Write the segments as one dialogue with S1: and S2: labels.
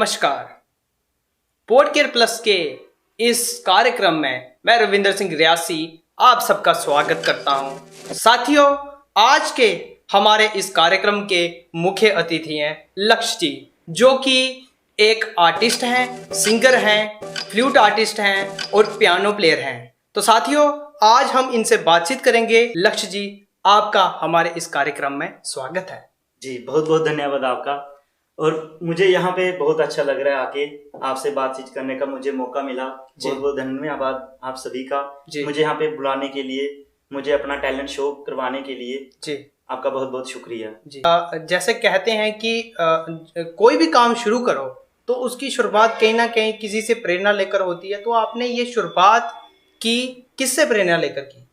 S1: नमस्कार। पॉडकेयर प्लस के इस कार्यक्रम में मैं रविंद्र सिंह रियासी आप सबका स्वागत करता हूं। साथियों, आज के हमारे इस कार्यक्रम के मुख्य अतिथि हैं लक्ष्य जी, जो कि एक आर्टिस्ट हैं, सिंगर हैं, फ्लूट आर्टिस्ट हैं और पियानो प्लेयर हैं। तो साथियों, आज हम इनसे बातचीत करेंगे। लक्ष्य जी, आपका हमारे इस कार्यक्रम में स्वागत है।
S2: जी, बहुत बहुत धन्यवाद आपका। और मुझे यहाँ पे बहुत अच्छा लग रहा है आके आपसे बातचीत करने का मुझे मौका मिला। बहुत बहुत धन्यवाद आप सभी का मुझे यहाँ पे बुलाने के लिए, मुझे अपना टैलेंट शो करवाने के लिए।
S1: जी,
S2: आपका बहुत बहुत शुक्रिया
S1: जी। जैसे कहते हैं कि कोई भी काम शुरू करो तो उसकी शुरुआत कहीं ना कहीं किसी से प्रेरणा लेकर होती है। तो आपने ये शुरुआत की किससे प्रेरणा लेकर की?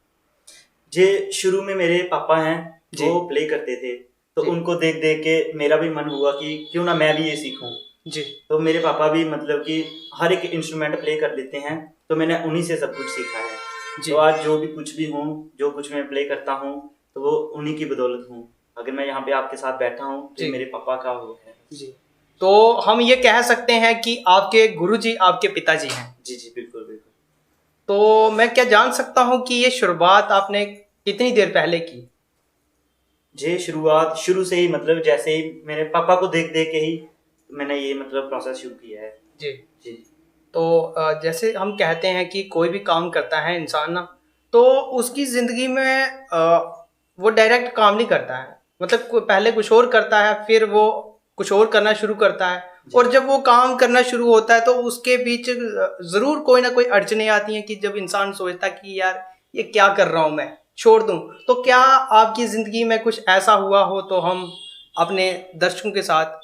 S2: जी, शुरू में मेरे पापा हैं, वो प्ले करते थे, तो उनको देख देख के मेरा भी मन हुआ कि क्यों ना मैं भी ये सीखूं। जी। तो मेरे पापा भी मतलब कि हर एक इंस्ट्रूमेंट प्ले कर लेते हैं, तो मैंने उन्हीं से सब कुछ सीखा है। जी। तो आज जो भी कुछ भी हूँ, जो कुछ मैं प्ले करता हूँ, तो वो उन्हीं की बदौलत हूँ। अगर मैं यहाँ पे आपके साथ बैठा हूँ तो मेरे पापा का वो है।
S1: जी। तो हम ये कह सकते हैं कि आपके गुरुजी आपके पिताजी हैं।
S2: जी जी, बिल्कुल बिल्कुल।
S1: तो मैं क्या जान सकता हूँ कि ये शुरुआत आपने कितनी देर पहले की?
S2: जी, शुरुआत शुरू से ही, मतलब जैसे ही मेरे पापा को देख देख के ही मैंने ये मतलब प्रोसेस शुरू किया है।
S1: जी जी। तो जैसे हम कहते हैं कि कोई भी काम करता है इंसान ना, तो उसकी ज़िंदगी में वो डायरेक्ट काम नहीं करता है। मतलब पहले कुछ और करता है, फिर वो कुछ और करना शुरू करता है, और जब वो काम करना शुरू होता है तो उसके बीच ज़रूर कोई ना कोई अड़चनें आती हैं कि जब इंसान सोचता है कि यार ये क्या कर रहा हूँ, मैं छोड़ दूँ। तो क्या आपकी ज़िंदगी में कुछ ऐसा हुआ हो तो हम अपने दर्शकों के साथ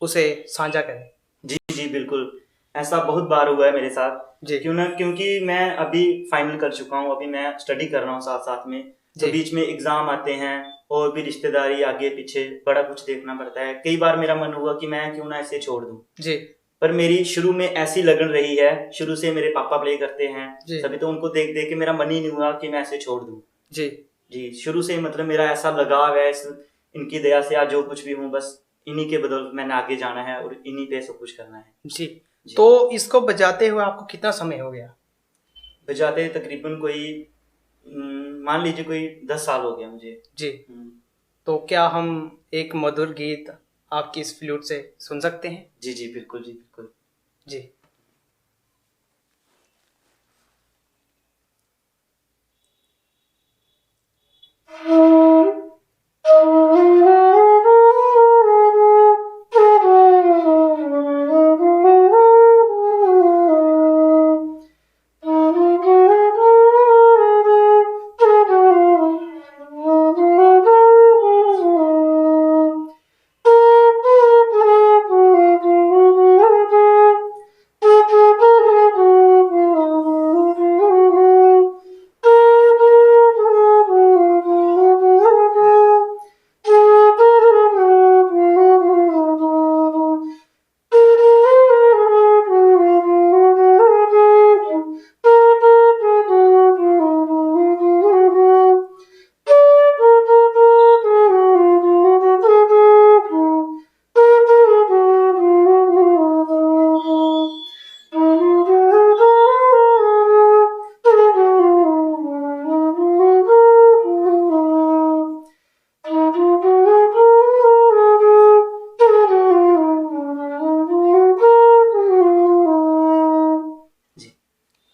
S1: उसे साझा करें?
S2: जी जी, बिल्कुल। ऐसा बहुत बार हुआ है मेरे साथ। जी। क्योंकि मैं अभी फाइनल कर चुका हूँ, अभी मैं स्टडी कर रहा हूँ साथ साथ में। तो बीच में एग्जाम आते हैं और भी रिश्तेदारी आगे पीछे बड़ा कुछ देखना पड़ता है। कई बार मेरा मन हुआ कि मैं क्यों ना इसे छोड़ दूं। जी। पर मेरी शुरू में ऐसी लगन रही है, शुरू से मेरे पापा प्ले करते हैं, सभी, तो उनको देख देख के मेरा मन ही नहीं हुआ कि मैं इसे छोड़ दूं। जी जी, शुरू से मतलब मेरा ऐसा लगाव है इनकी दया से आज जो कुछ भी हूँ, बस इन्हीं के बदौलत मैंने आगे जाना है और इन्हीं पे सब कुछ करना है। जी।
S1: तो इसको बजाते हुए आपको कितना समय हो गया?
S2: बजाते तकरीबन कोई मान लीजिए कोई 10 साल हो गया मुझे।
S1: जी। तो क्या हम एक मधुर गीत आपकी इस फ्लूट से सुन सकते हैं?
S2: जी जी, बिल्कुल जी, बिल्कुल
S1: जी।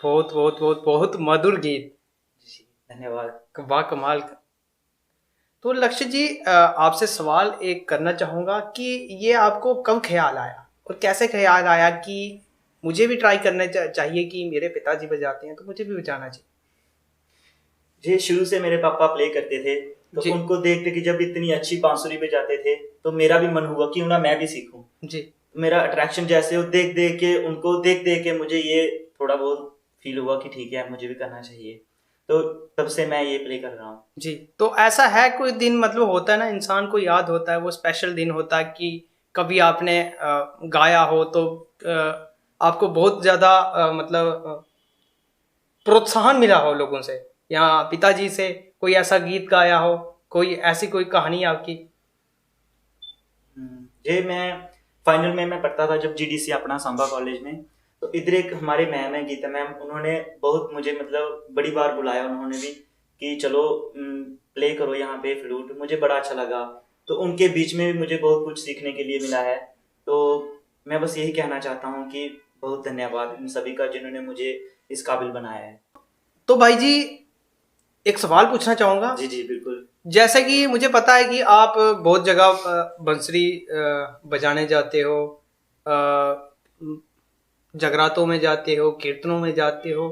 S1: बहुत बहुत बहुत बहुत मधुर गीत।
S2: धन्यवाद।
S1: वाह, कमाल का। तो लक्ष्य जी, आपसे सवाल एक करना चाहूँगा कि ये आपको कब ख्याल आया और कैसे ख्याल आया कि मुझे भी ट्राई करना चाहिए कि मेरे पिताजी बजाते हैं तो मुझे भी बजाना चाहिए?
S2: जी, शुरू से मेरे पापा प्ले करते थे, तो उनको देखते कि जब इतनी अच्छी बांसुरी बजाते थे तो मेरा भी मन हुआ क्यों ना मैं भी सीखूं। जी। मेरा अट्रैक्शन जैसे वो देख देख के, उनको देख देख के मुझे ये थोड़ा बहुत फील हुआ कि ठीक है, मुझे भी करना चाहिए। तो तब से मैं ये प्ले कर रहा हूँ।
S1: जी। तो ऐसा है कोई दिन, मतलब होता है ना, इंसान को याद होता है वो स्पेशल दिन होता है कि कभी आपने गाया हो तो आपको बहुत ज़्यादा मतलब प्रोत्साहन मिला हो लोगों से या पिताजी से, कोई ऐसा गीत गाया हो, कोई ऐसी कोई कहानी आपकी?
S2: जी, मैं फाइनल में मैं पढ़ता था जब GDC अपना सांबा कॉलेज में, तो इधर एक हमारे मैम है गीता मैम, उन्होंने बहुत मुझे मतलब बड़ी बार बुलाया उन्होंने भी कि चलो प्ले करो यहाँ पे फ्लूट, मुझे बड़ा अच्छा लगा। तो उनके बीच में भी मुझे बहुत कुछ सीखने के लिए मिला है। तो मैं बस यही कहना चाहता हूँ कि बहुत धन्यवाद इन सभी का जिन्होंने मुझे इस काबिल बनाया है।
S1: तो भाई जी एक सवाल पूछना चाहूँगा।
S2: जी जी बिल्कुल।
S1: जैसे कि मुझे पता है कि आप बहुत जगह बंसरी बजाने जाते हो, जगरातों में जाते हो, कीर्तनों में जाते हो,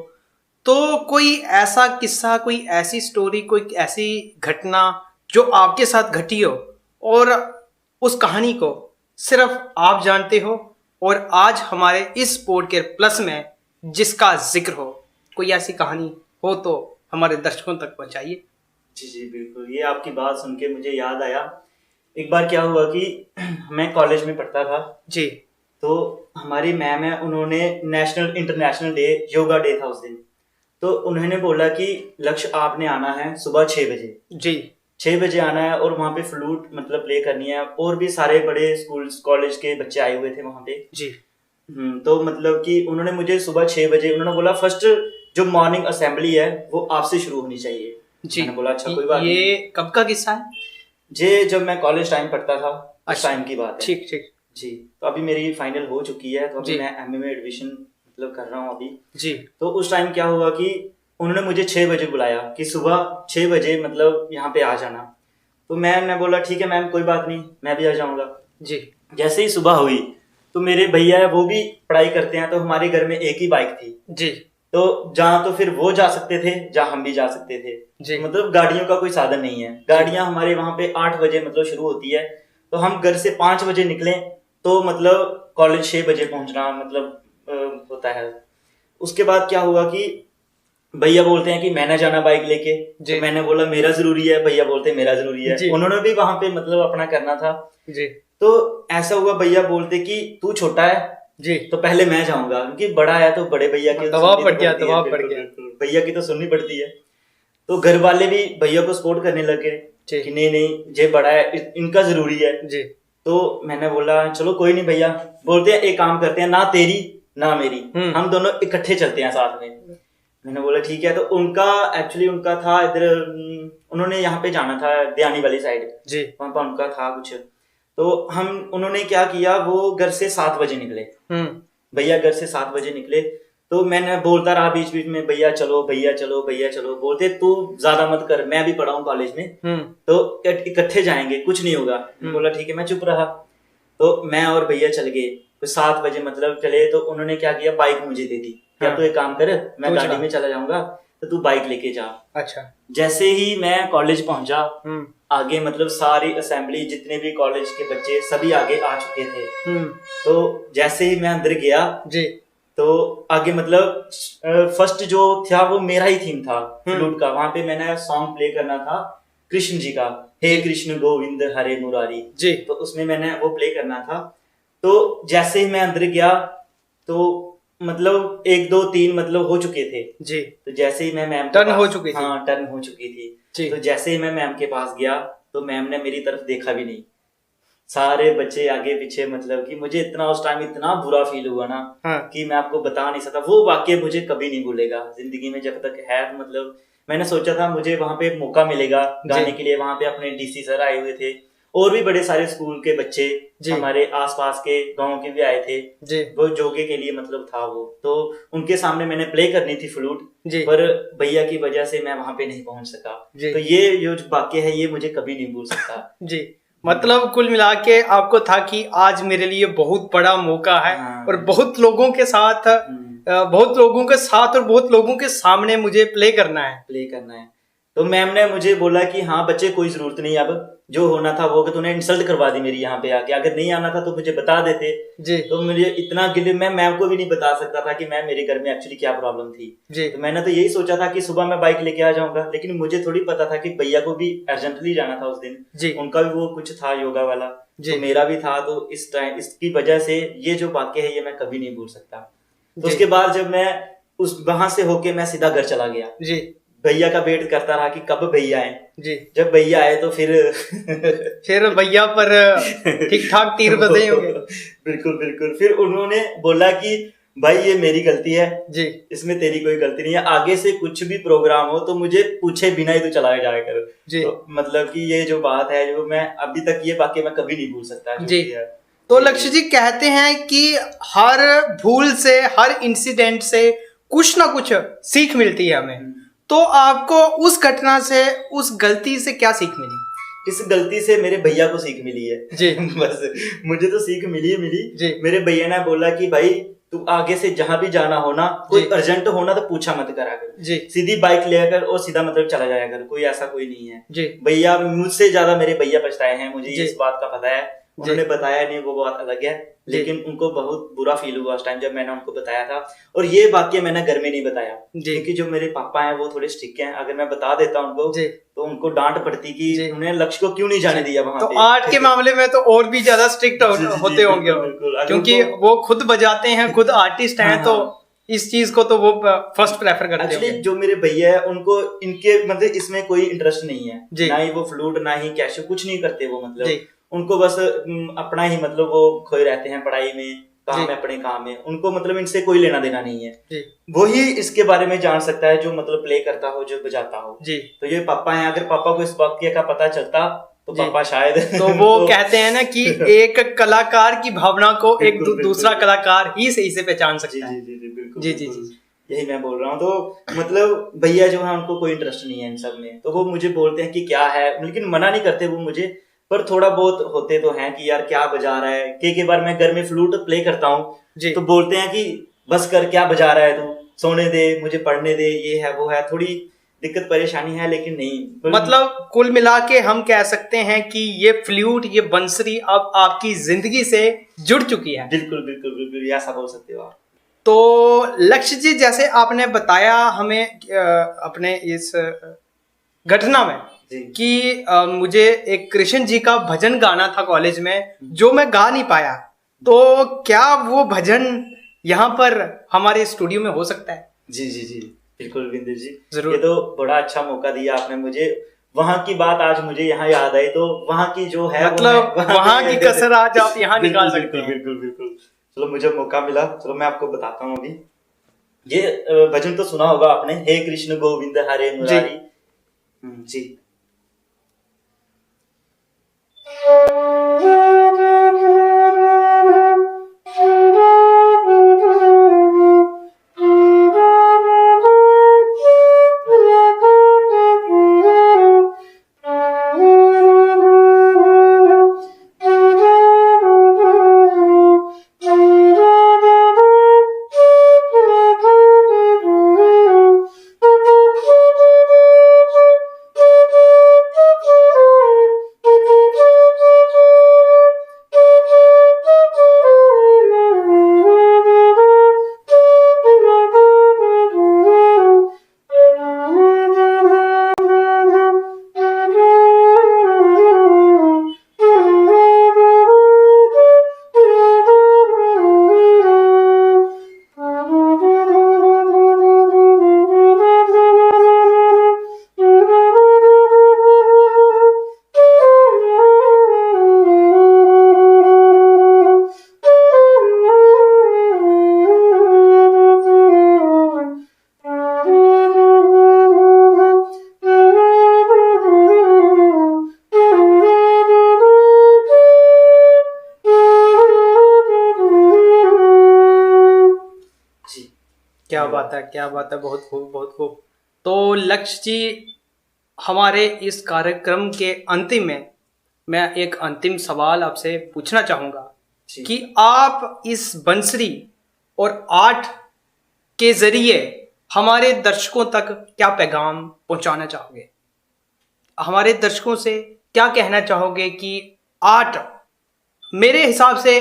S1: तो कोई ऐसा किस्सा, कोई ऐसी स्टोरी, कोई ऐसी घटना जो आपके साथ घटी हो और उस कहानी को सिर्फ आप जानते हो और आज हमारे इस पॉडकास्ट प्लस में जिसका जिक्र हो, कोई ऐसी कहानी हो तो हमारे दर्शकों तक पहुंचाइए।
S2: जी जी बिल्कुल, ये आपकी बात सुन के मुझे याद आया, एक बार क्या हुआ कि मैं कॉलेज में पढ़ता था
S1: जी,
S2: तो हमारी मैम है, उन्होंने national international day yoga day था उस दिन, तो उन्होंने बोला कि लक्ष्य आपने आना है सुबह 6 बजे।
S1: जी
S2: 6 बजे आना है और वहाँ पे फ्लूट मतलब प्ले करनी है, और भी सारे बड़े स्कूल कॉलेज के बच्चे आए हुए थे वहाँ पे
S1: जी।
S2: तो मतलब कि उन्होंने मुझे सुबह 6 बजे उन्होंने बोला फर्स्ट जो मॉर्निंग असेंबली है वो आपसे शुरू होनी चाहिए।
S1: जी
S2: मैंने बोला अच्छा कोई बात
S1: ये
S2: नहीं।
S1: कब का किस्सा है?
S2: जे जब मैं कॉलेज टाइम पढ़ता था उस टाइम की बात है।
S1: ठीक ठीक
S2: जी, तो अभी मेरी फाइनल हो चुकी है, तो अभी
S1: जी।
S2: मैं एमए में एडमिशन मतलब कर रहा हूँ अभी
S1: जी।
S2: तो उस टाइम क्या हुआ कि उन्होंने मुझे 6 बजे बुलाया कि सुबह 6 बजे मतलब यहाँ पे आ जाना। तो मैम ने बोला ठीक है मैम कोई बात नहीं, मैं भी आ जाऊंगा।
S1: जी।
S2: जैसे ही सुबह हुई तो मेरे भैया है वो भी पढ़ाई करते हैं, तो हमारे घर में एक ही बाइक थी
S1: जी।
S2: तो जहाँ तो फिर वो जा सकते थे जहाँ हम भी जा सकते थे
S1: जी।
S2: मतलब गाड़ियों का कोई साधन नहीं है। गाड़ियां हमारे वहाँ पे 8 बजे मतलब शुरू होती है, तो हम घर से 5 बजे निकले तो मतलब कॉलेज 6 बजे पहुंचना मतलब होता है। उसके बाद क्या हुआ कि भैया बोलते हैं कि मैंने जाना बाइक लेके, तो मैंने बोला मेरा जरूरी है, भैया बोलते मेरा जरूरी है, उन्होंने भी वहां पे मतलब अपना करना था
S1: जी।
S2: तो ऐसा हुआ भैया बोलते कि तू छोटा है
S1: जी
S2: तो पहले मैं जाऊंगा, क्योंकि बड़ा है तो बड़े भैया की
S1: दबाव पड़ गया, दबाव पड़ गया,
S2: भैया की तो सुननी पड़ती है। तो घर वाले भी भैया को सपोर्ट करने लगे कि नहीं नहीं ये बड़ा है इनका जरूरी है
S1: जी।
S2: तो मैंने बोला चलो कोई नहीं भैया, बोलते हैं एक काम करते हैं ना तेरी ना मेरी, हम दोनों इकट्ठे चलते हैं साथ में। मैंने बोला ठीक है। तो उनका एक्चुअली उनका था इधर उन्होंने यहाँ पे जाना था दयानी वाली साइड
S1: जी,
S2: वहां पर उनका था कुछ, तो हम उन्होंने क्या किया वो घर से 7 बजे निकले, भैया घर से 7 बजे निकले तो मैंने बोलता रहा बीच बीच में भैया चलो भैया चलो भैया चलो, बोलते तू ज्यादा मत कर मैं भी पढ़ा हूँ कॉलेज में तो इकट्ठे जाएंगे कुछ नहीं होगा। बोला ठीक है, मैं चुप रहा। तो मैं और भैया चल गए तो 7 बजे मतलब चले, तो उन्होंने क्या किया बाइक मुझे दे दी, या तो एक काम कर मैं गाड़ी में चला जाऊंगा तो तू बाइक लेके जा।
S1: अच्छा।
S2: जैसे ही मैं कॉलेज पहुंचा आगे मतलब सारी असेंबली जितने भी कॉलेज के बच्चे सभी आगे आ चुके थे तो जैसे ही मैं अंदर गया जी तो आगे मतलब फर्स्ट जो था वो मेरा ही थीम था फ्लूट का, वहां पे मैंने सॉन्ग प्ले करना था कृष्ण जी का, हे कृष्ण गोविंद हरे मुरारी जी, तो उसमें मैंने वो प्ले करना था। तो जैसे ही मैं अंदर गया तो मतलब 1 2 3 मतलब हो चुके थे जी, तो जैसे ही मैं मैम
S1: टर्न हो चुकी थी,
S2: हाँ टर्न हो चुकी थी, तो जैसे ही मैं मैम के पास गया तो मैम ने मेरी तरफ देखा भी नहीं, सारे बच्चे आगे पीछे मतलब कि मुझे इतना उस टाइम इतना बुरा फील हुआ ना कि मैं आपको बता नहीं सकता। वो वाकई मुझे कभी नहीं भूलेगा जिंदगी में जब तक है। मतलब मैंने सोचा था मुझे वहां पे मौका मिलेगा गाने के लिए, वहां पे अपने डीसी सर आए हुए थे और भी बड़े सारे स्कूल के बच्चे हमारे आसपास के गांव के भी आए थे, वो जोगे के लिए मतलब था वो, तो उनके सामने मैंने प्ले करनी थी फ्लूट, पर भैया की वजह से मैं वहां पे नहीं पहुंच सका। तो ये जो वाक्य है ये मुझे कभी नहीं भूल सकता जी।
S1: मतलब कुल मिला के आपको था कि आज मेरे लिए बहुत बड़ा मौका है और बहुत लोगों के साथ और बहुत लोगों के सामने मुझे प्ले करना है।
S2: तो मैम ने मुझे बोला कि हाँ बच्चे कोई जरूरत नहीं, अब जो होना था वो, कि तूने इंसल्ट करवा दी मेरी यहाँ पे आके, अगर नहीं आना था तो मुझे बता देते जी। तो मुझे इतना गिले मैं मैम को भी नहीं बता सकता था कि मैम मेरे घर में एक्चुअली क्या प्रॉब्लम थी जी। तो मैंने तो यही सोचा था कि सुबह मैं बाइक लेके आ जाऊंगा, लेकिन मुझे थोड़ी पता था कि भैया को भी अर्जेंटली जाना था उस दिन जी, उनका भी वो कुछ था योगा वाला तो मेरा भी था। तो इस टाइम इसकी वजह से ये जो वाक्य है ये मैं कभी नहीं भूल सकता। तो उसके बाद जब मैं उस वहां से होके मैं सीधा घर चला गया जी, भैया का वेट करता रहा कि कब भैया आए
S1: जी।
S2: जब भैया आए तो फिर
S1: भैया पर ठीक ठाक तीर बजे होंगे।
S2: बिल्कुल बिल्कुल। फिर उन्होंने बोला कि भाई ये मेरी गलती है
S1: जी,
S2: इसमें तेरी कोई गलती नहीं है, आगे से कुछ भी प्रोग्राम हो तो मुझे पूछे बिना ही तू चला जाया कर जी। तो मतलब कि ये जो बात है जो मैं अभी तक ये वाकई मैं कभी नहीं भूल सकता जी।
S1: तो लक्ष्य जी कहते हैं कि हर भूल से, हर इंसिडेंट से कुछ ना कुछ सीख मिलती है हमें। तो आपको उस घटना से, उस गलती से क्या सीख मिली?
S2: इस गलती से मेरे भैया को सीख मिली है
S1: जी।
S2: बस मुझे तो सीख मिली
S1: जी।
S2: मेरे भैया ने बोला कि भाई तू आगे से जहां भी जाना हो ना, कोई अर्जेंट होना तो पूछा मत करा कर जी। सीधी बाइक ले कर और सीधा मतलब चला जाया कर, कोई ऐसा कोई नहीं है जी। भैया मुझसे ज्यादा मेरे भैया पछताए हैं, मुझे इस बात का पता है। उन्होंने बताया नहीं वो बात अलग है, लेकिन उनको बहुत बुरा फील हुआ उस टाइम जब मैंने उनको बताया था। और ये वाक्य मैंने घर में नहीं बताया क्योंकि जो मेरे पापा हैं वो थोड़े स्ट्रिक्ट हैं, अगर मैं बता देता उनको तो उनको डांट पड़ती कि उन्हें लक्ष्य को क्यों नहीं जाने दिया वहां पे।
S1: तो आर्ट के मामले में तो और भी ज्यादा स्ट्रिक्ट होते होंगे क्योंकि वो खुद बजाते हैं, खुद आर्टिस्ट हैं, तो इस चीज को तो वो फर्स्ट प्रेफर करते हैं।
S2: जो मेरे भैया है उनको इनके मतलब इसमें कोई इंटरेस्ट नहीं है, ना ही वो फ्लूट ना ही कैशो कुछ नहीं करते वो, मतलब उनको बस अपना ही मतलब वो खोए रहते हैं पढ़ाई में, काम में, अपने काम में, उनको मतलब इनसे कोई लेना देना नहीं है। वो ही इसके बारे में जान सकता है जो मतलब प्ले करता हो, जो बजाता हो जी। तो ये पापा हैं, अगर पापा को इस वाक्य का पता चलता तो पापा शायद
S1: तो वो कहते हैं ना कि एक कलाकार की भावना को एक दूसरा कलाकार ही सही से पहचान सकता है।
S2: जी जी जी, यही मैं बोल रहा हूँ। तो मतलब भैया जो है उनको कोई इंटरेस्ट नहीं है इन सब में, तो वो मुझे बोलते हैं कि क्या है, लेकिन मना नहीं करते वो मुझे, पर थोड़ा बहुत होते तो हैं कि यार क्या बजा रहा है। कई बार मैं घर में फ्लूट प्ले करता हूँ तो बोलते हैं कि बस कर, क्या बजा रहा है तू, सोने दे, मुझे पढ़ने दे, ये है वो है, थोड़ी दिक्कत परेशानी है, लेकिन नहीं
S1: मतलब कुल मिला के हम कह सकते हैं कि ये फ्लूट, ये बंसरी अब आपकी जिंदगी से जुड़ चुकी है।
S2: बिल्कुल बिल्कुल बिल्कुल, ऐसा बोल सकते हो आप।
S1: तो लक्ष्य जी, जैसे आपने बताया हमें अपने इस घटना में कि मुझे एक कृष्ण जी का भजन गाना था कॉलेज में, जो मैं गा नहीं पाया, तो क्या वो भजन यहाँ पर हमारे स्टूडियो में हो सकता है?
S2: जी जी जी बिल्कुल विंदर जी, जरूर। ये तो बड़ा अच्छा मौका दिया आपने मुझे। वहाँ की बात आज मुझे यहाँ याद आई, तो वहाँ की जो है
S1: मतलब वहाँ की कसर आज आप यहाँ निकाल सकते हैं।
S2: बिल्कुल बिल्कुल। चलो मुझे मौका मिला, चलो मैं आपको बताता हूँ अभी। ये भजन तो सुना होगा आपने, हे कृष्ण गोविंद हरे मुरारी जी।
S1: क्या बात है, बहुत खूब बहुत खूब। तो लक्ष्य जी, हमारे इस कार्यक्रम के अंतिम में मैं एक अंतिम सवाल आपसे पूछना चाहूँगा कि आप इस बंसरी और आर्ट के जरिए हमारे दर्शकों तक क्या पैगाम पहुँचाना चाहोगे? हमारे दर्शकों से क्या कहना चाहोगे कि आर्ट, मेरे हिसाब से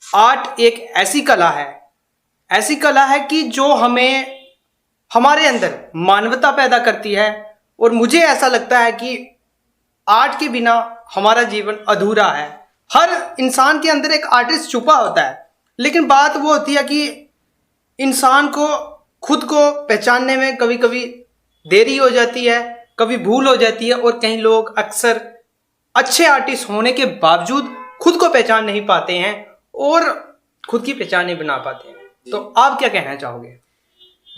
S1: आर्ट एक ऐसी कला है कि जो हमें, हमारे अंदर मानवता पैदा करती है। और मुझे ऐसा लगता है कि आर्ट के बिना हमारा जीवन अधूरा है। हर इंसान के अंदर एक आर्टिस्ट छुपा होता है, लेकिन बात वो होती है कि इंसान को खुद को पहचानने में कभी कभी देरी हो जाती है, कभी भूल हो जाती है, और कई लोग अक्सर अच्छे आर्टिस्ट होने के बावजूद खुद को पहचान नहीं पाते हैं और खुद की पहचान नहीं बना पाते हैं। तो आप क्या कहना चाहोगे?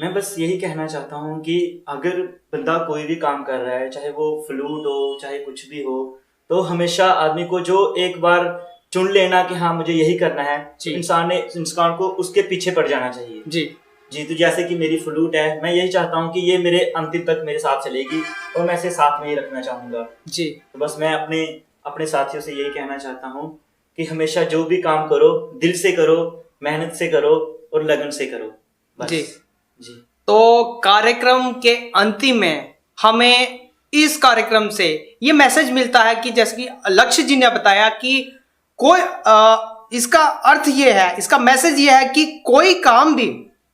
S2: मैं बस यही कहना चाहता हूँ कि अगर बंदा कोई भी काम कर रहा है, चाहे वो फ्लूट हो चाहे कुछ भी हो, तो हमेशा आदमी को जो एक बार चुन लेना कि हाँ मुझे यही करना है, इंसान को उसके पीछे पड़ जाना चाहिए। जी तो जैसे कि मेरी फ्लूट है, मैं यही चाहता हूँ कि ये मेरे अंतिम तक मेरे साथ चलेगी और मैं इसे साथ में ही रखना चाहूँगा। तो बस मैं अपने साथियों से यही कहना चाहता हूँ कि हमेशा जो भी काम करो दिल से करो, मेहनत से करो और लगन से करो बस। जी
S1: तो कार्यक्रम के अंतिम में हमें इस कार्यक्रम से ये मैसेज मिलता है कि जैसे कि लक्ष्य जी ने बताया कि कोई इसका अर्थ ये है, इसका मैसेज ये है कि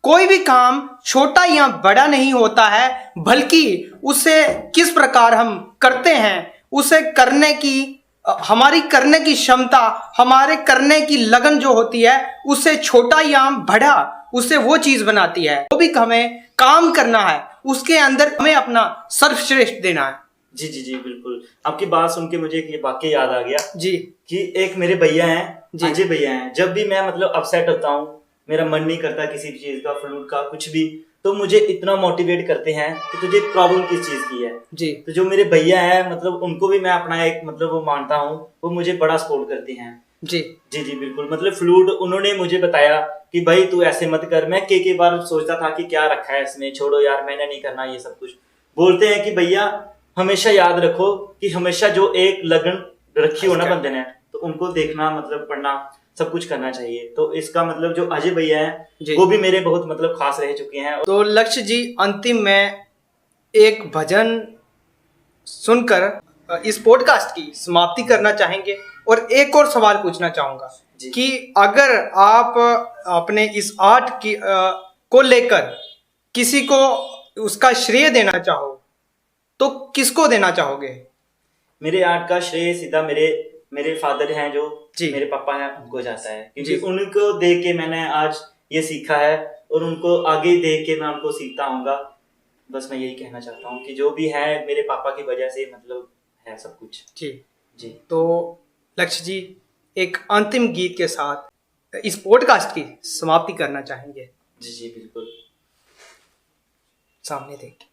S1: कोई भी काम छोटा या बड़ा नहीं होता है, बल्कि उसे किस प्रकार हम करते हैं, उसे करने की हमारी करने की क्षमता, हमारे करने की लगन जो होती है, उससे छोटा या बड़ा उससे वो चीज बनाती है। वो भी हमें काम करना है, उसके अंदर हमें अपना सर्वश्रेष्ठ देना है।
S2: जी बिल्कुल। आपकी बात सुन के मुझे एक वाकई याद आ गया
S1: जी
S2: कि एक मेरे भैया हैं, अजय भैया हैं। जब भी मैं मतलब अपसेट होता हूँ, मेरा मन नहीं करता किसी भी चीज का, फ्लूट का कुछ भी, तो मुझे इतना मोटिवेट करते हैं कि तुझे प्रॉब्लम किस चीज की है।
S1: जी
S2: तो जो मेरे भैया हैं, मतलब उनको भी मैं अपना एक मतलब वो मानता हूँ, वो मुझे बड़ा सपोर्ट करते हैं। जी बिल्कुल। मतलब फ्लूट उन्होंने मुझे बताया कि भाई तू ऐसे मत कर। मैं के बार सोचता था कि क्या रखा है इसमें, छोड़ो यार मैंने नहीं करना ये सब कुछ। बोलते हैं कि भैया हमेशा याद रखो कि हमेशा जो एक लगन रखी हो ना बंदे ने, तो उनको देखना, मतलब पढ़ना, सब कुछ करना चाहिए। तो इसका मतलब जो अजय भैया हैं वो भी मेरे बहुत मतलब खास रह चुके हैं।
S1: तो लक्ष्य जी, अंतिम में एक भजन सुनकर इस पॉडकास्ट की समाप्ति करना चाहेंगे और एक और सवाल पूछना चाहूंगा कि अगर आप अपने इस आर्ट की को लेकर किसी को उसका श्रेय देना चाहो तो किसको देना चाहोगे?
S2: मेरे आर्ट का श्रेय सीधा मेरे फादर हैं, जो मेरे पापा हैं, उनको जाता है, क्योंकि उनको देख के मैंने आज ये सीखा है और उनको आगे देख के मैं उनको सीखता आऊंगा। बस मैं यही कहना चाहता हूँ कि जो भी है मेरे पापा की वजह से मतलब है सब कुछ। जी
S1: तो लक्ष्य जी, एक अंतिम गीत के साथ इस पॉडकास्ट की समाप्ति करना चाहेंगे?
S2: जी बिल्कुल।
S1: सामने देखिए।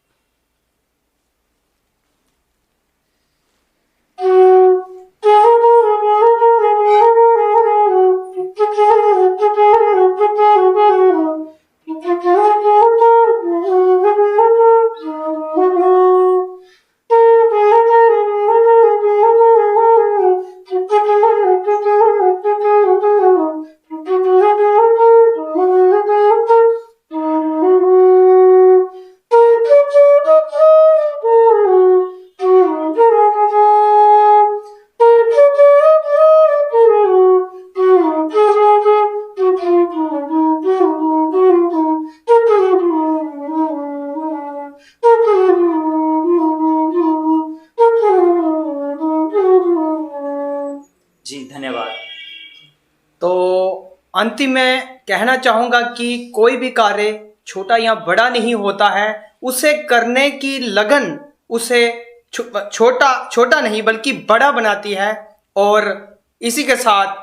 S1: अंतिम में कहना चाहूंगा कि कोई भी कार्य छोटा या बड़ा नहीं होता है, उसे करने की लगन उसे छोटा नहीं बल्कि बड़ा बनाती है। और इसी के साथ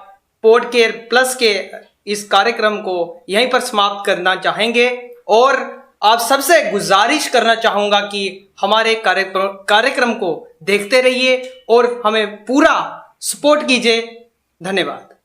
S1: पॉडकेयर प्लस के इस कार्यक्रम को यहीं पर समाप्त करना चाहेंगे और आप सबसे गुजारिश करना चाहूंगा कि हमारे कार्यक्रम को देखते रहिए और हमें पूरा सपोर्ट कीजिए। धन्यवाद।